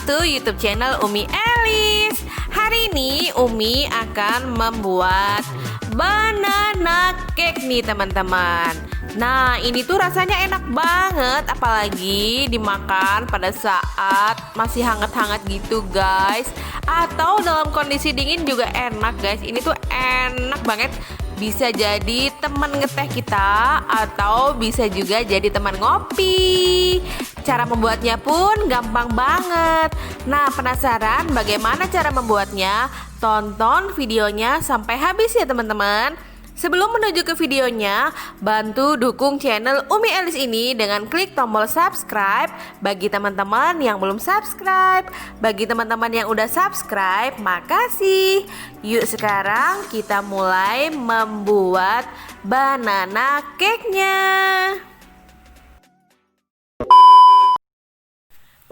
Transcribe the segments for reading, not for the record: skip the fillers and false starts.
to YouTube channel Umi Elis. Hari ini Umi akan membuat banana cake nih teman-teman. Nah ini tuh rasanya enak banget, apalagi dimakan pada saat masih hangat-hangat gitu guys. Atau dalam kondisi dingin juga enak guys. Ini tuh enak banget. Bisa jadi teman ngeteh kita atau bisa juga jadi teman ngopi. Cara membuatnya pun gampang banget. Nah penasaran bagaimana cara membuatnya? Tonton videonya sampai habis ya teman-teman. Sebelum menuju ke videonya, bantu dukung channel Umi Elis ini dengan klik tombol subscribe bagi teman-teman yang belum subscribe. Bagi teman-teman yang udah subscribe, makasih. Yuk sekarang kita mulai membuat banana cake-nya.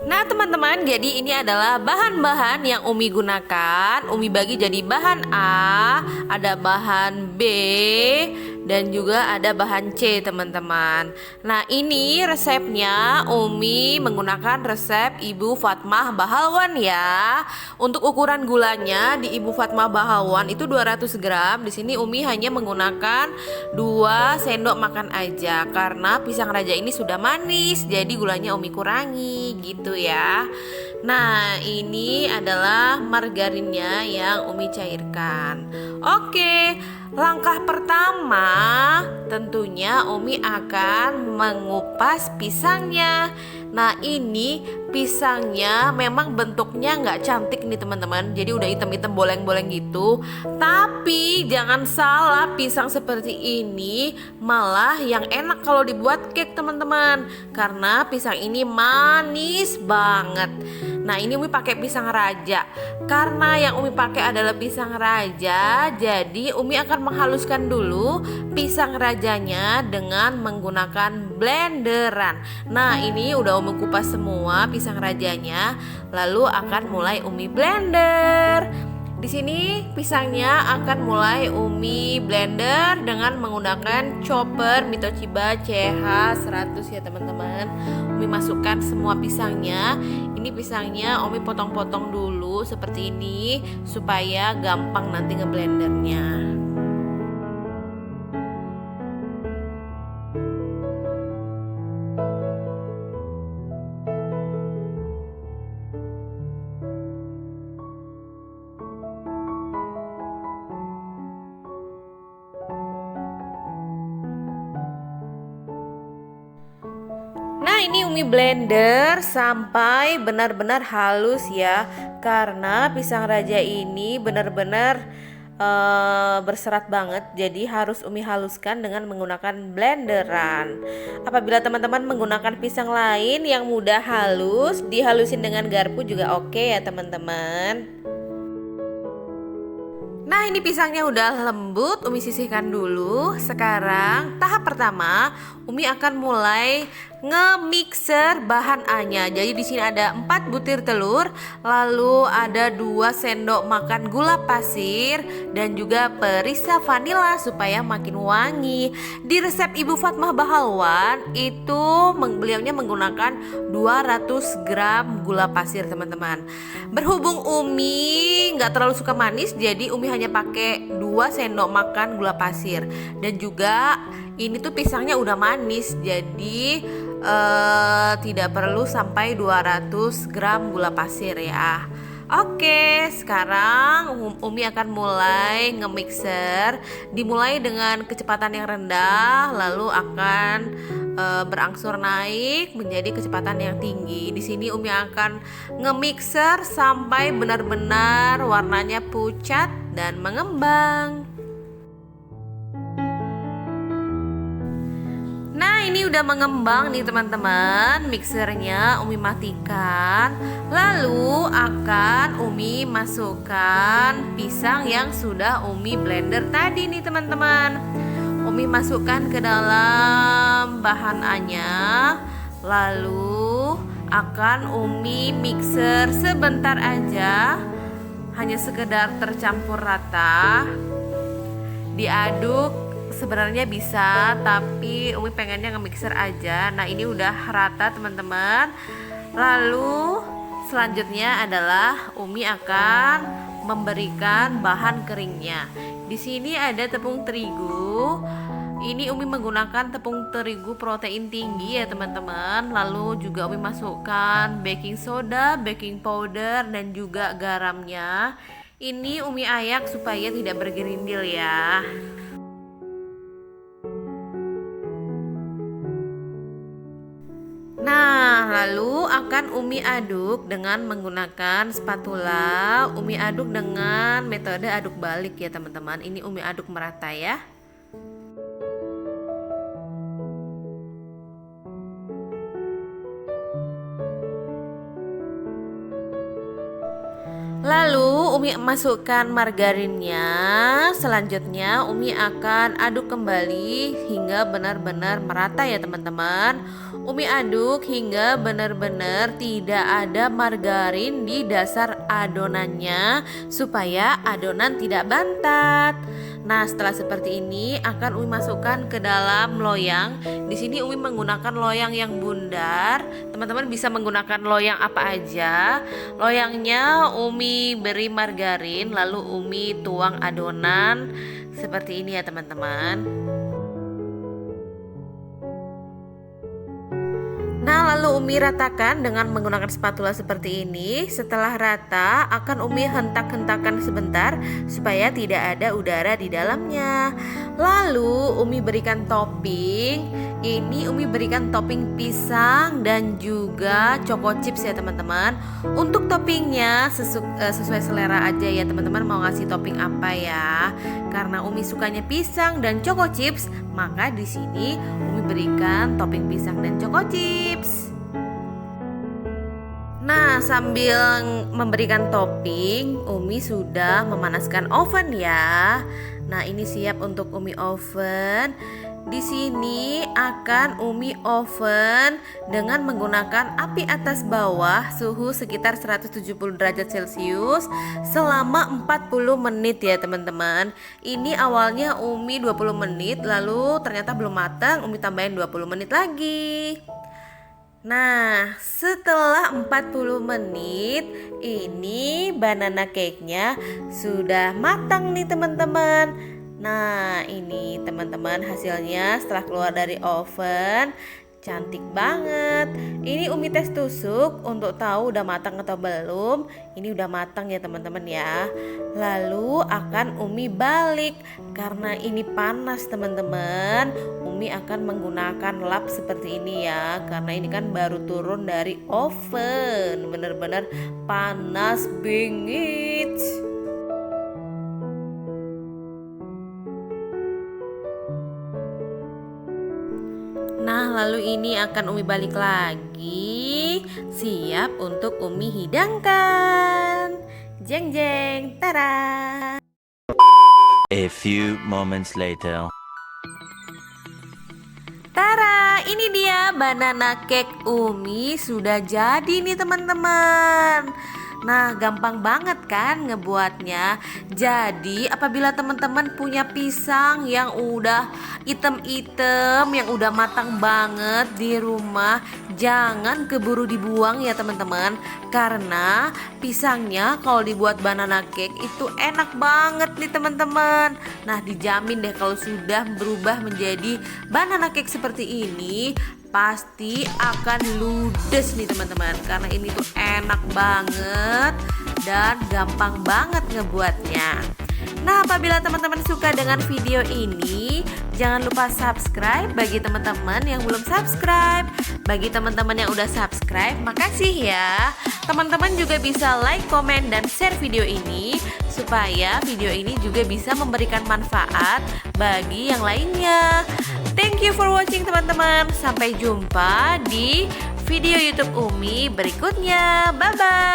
Nah teman-teman, jadi ini adalah bahan-bahan yang Umi gunakan. Umi bagi jadi bahan A, ada bahan B, dan juga ada bahan C teman-teman. Nah ini resepnya Umi menggunakan resep Ibu Fatmah Bahalwan ya. Untuk ukuran gulanya di Ibu Fatmah Bahalwan itu 200 gram. Di sini Umi hanya menggunakan 2 sendok makan aja karena pisang raja ini sudah manis, jadi gulanya Umi kurangi gitu ya. Nah ini adalah margarinnya yang Umi cairkan. Oke, langkah pertama tentunya Umi akan mengupas pisangnya. Nah ini pisangnya memang bentuknya nggak cantik nih teman-teman. Jadi udah hitam-hitam boleng-boleng gitu. Tapi jangan salah, pisang seperti ini malah yang enak kalau dibuat cake teman-teman. Karena pisang ini manis banget. Nah ini Umi pakai pisang raja. Karena yang Umi pakai adalah pisang raja, jadi Umi akan menghaluskan dulu pisang rajanya dengan menggunakan blenderan. Nah ini udah Umi kupas semua pisang rajanya, lalu akan mulai Umi blender. Di sini pisangnya akan mulai Umi blender dengan menggunakan chopper Mitoshiba CH100 ya teman-teman. Umi masukkan semua pisangnya. Ini pisangnya Umi potong-potong dulu seperti ini supaya gampang nanti ngeblendernya. Nah ini Umi blender sampai benar-benar halus ya. Karena pisang raja ini benar-benar berserat banget. Jadi harus Umi haluskan dengan menggunakan blenderan. Apabila teman-teman menggunakan pisang lain yang mudah halus, dihalusin dengan garpu juga oke ya teman-teman. Nah ini pisangnya udah lembut, Umi sisihkan dulu. Sekarang tahap pertama, Umi akan mulai nge-mixer bahan A-nya. Jadi di sini ada 4 butir telur, lalu ada 2 sendok makan gula pasir dan juga perisa vanila supaya makin wangi. Di resep Ibu Fatmah Bahalwan itu beliaunya menggunakan 200 gram gula pasir teman-teman. Berhubung Umi nggak terlalu suka manis, jadi Umi hanya pakai 2 sendok makan gula pasir. Dan juga ini tuh pisangnya udah manis, jadi tidak perlu sampai 200 gram gula pasir ya. Oke, sekarang Umi akan mulai nge-mixer. Dimulai dengan kecepatan yang rendah, lalu akan berangsur naik menjadi kecepatan yang tinggi. Di sini Umi akan nge-mixer sampai benar-benar warnanya pucat dan mengembang. Nah ini udah mengembang nih teman-teman. Mixernya Umi matikan. Lalu akan Umi masukkan pisang yang sudah Umi blender tadi nih teman-teman. Umi masukkan ke dalam bahan A-nya. Lalu akan Umi mixer sebentar aja. Hanya sekedar tercampur rata. Diaduk sebenarnya bisa, tapi Umi pengennya nge-mixer aja. Nah ini udah rata teman-teman. Lalu Selanjutnya adalah Umi akan memberikan bahan keringnya. Di sini ada tepung terigu. Ini Umi menggunakan tepung terigu protein tinggi ya teman-teman. Lalu juga Umi masukkan baking soda, baking powder, dan juga garamnya. Ini Umi ayak supaya tidak bergerindil ya. Nah, lalu akan Umi aduk dengan menggunakan spatula. Umi aduk dengan metode aduk balik ya teman-teman. Ini Umi aduk merata ya. Lalu Umi masukkan margarinnya. Selanjutnya Umi akan aduk kembali hingga benar-benar merata ya teman-teman. Umi aduk hingga benar-benar tidak ada margarin di dasar adonannya supaya adonan tidak bantat. Nah, setelah seperti ini akan Umi masukkan ke dalam loyang. Di sini Umi menggunakan loyang yang bundar. Teman-teman bisa menggunakan loyang apa aja. Loyangnya Umi beri margarin, lalu Umi tuang adonan seperti ini ya teman-teman. Nah, lalu Umi ratakan dengan menggunakan spatula seperti ini. Setelah rata, akan Umi hentak-hentakan sebentar supaya tidak ada udara di dalamnya. Lalu Umi berikan topping. Ini Umi berikan topping pisang dan juga choco chips ya teman-teman. Untuk toppingnya sesuai selera aja ya teman-teman, mau ngasih topping apa ya. Karena Umi sukanya pisang dan choco chips, maka di sini Umi berikan topping pisang dan choco chips. Nah, sambil memberikan topping, Umi sudah memanaskan oven ya. Nah, ini siap untuk Umi oven. Di sini akan Umi oven dengan menggunakan api atas bawah suhu sekitar 170 derajat Celcius selama 40 menit ya teman-teman. Ini awalnya Umi 20 menit, lalu ternyata belum matang, Umi tambahin 20 menit lagi. Nah, setelah 40 menit, ini banana cake-nya sudah matang nih teman-teman. Nah, ini teman-teman hasilnya setelah keluar dari oven. Cantik banget. Ini Umi tes tusuk untuk tahu udah matang atau belum. Ini udah matang ya teman-teman ya. Lalu akan Umi balik. Karena ini panas teman-teman, Umi akan menggunakan lap seperti ini ya. Karena ini kan baru turun dari oven. Bener-bener panas bingit. Nah, lalu ini akan Umi balik lagi, siap untuk Umi hidangkan. Jeng jeng, tara. A few moments later. Tara, ini dia banana cake Umi sudah jadi nih teman-teman. Nah, gampang banget kan ngebuatnya. Jadi apabila teman-teman punya pisang yang udah item-item, yang udah matang banget di rumah, jangan keburu dibuang ya teman-teman. Karena pisangnya kalau dibuat banana cake itu enak banget nih teman-teman. Nah, dijamin deh kalau sudah berubah menjadi banana cake seperti ini, pasti akan ludes nih teman-teman. Karena ini tuh enak banget dan gampang banget ngebuatnya. Nah, apabila teman-teman suka dengan video ini, jangan lupa subscribe bagi teman-teman yang belum subscribe. Bagi teman-teman yang udah subscribe, makasih ya. Teman-teman juga bisa like, komen, dan share video ini supaya video ini juga bisa memberikan manfaat bagi yang lainnya. Thank you for watching teman-teman. Sampai jumpa di video YouTube Umi berikutnya. Bye-bye.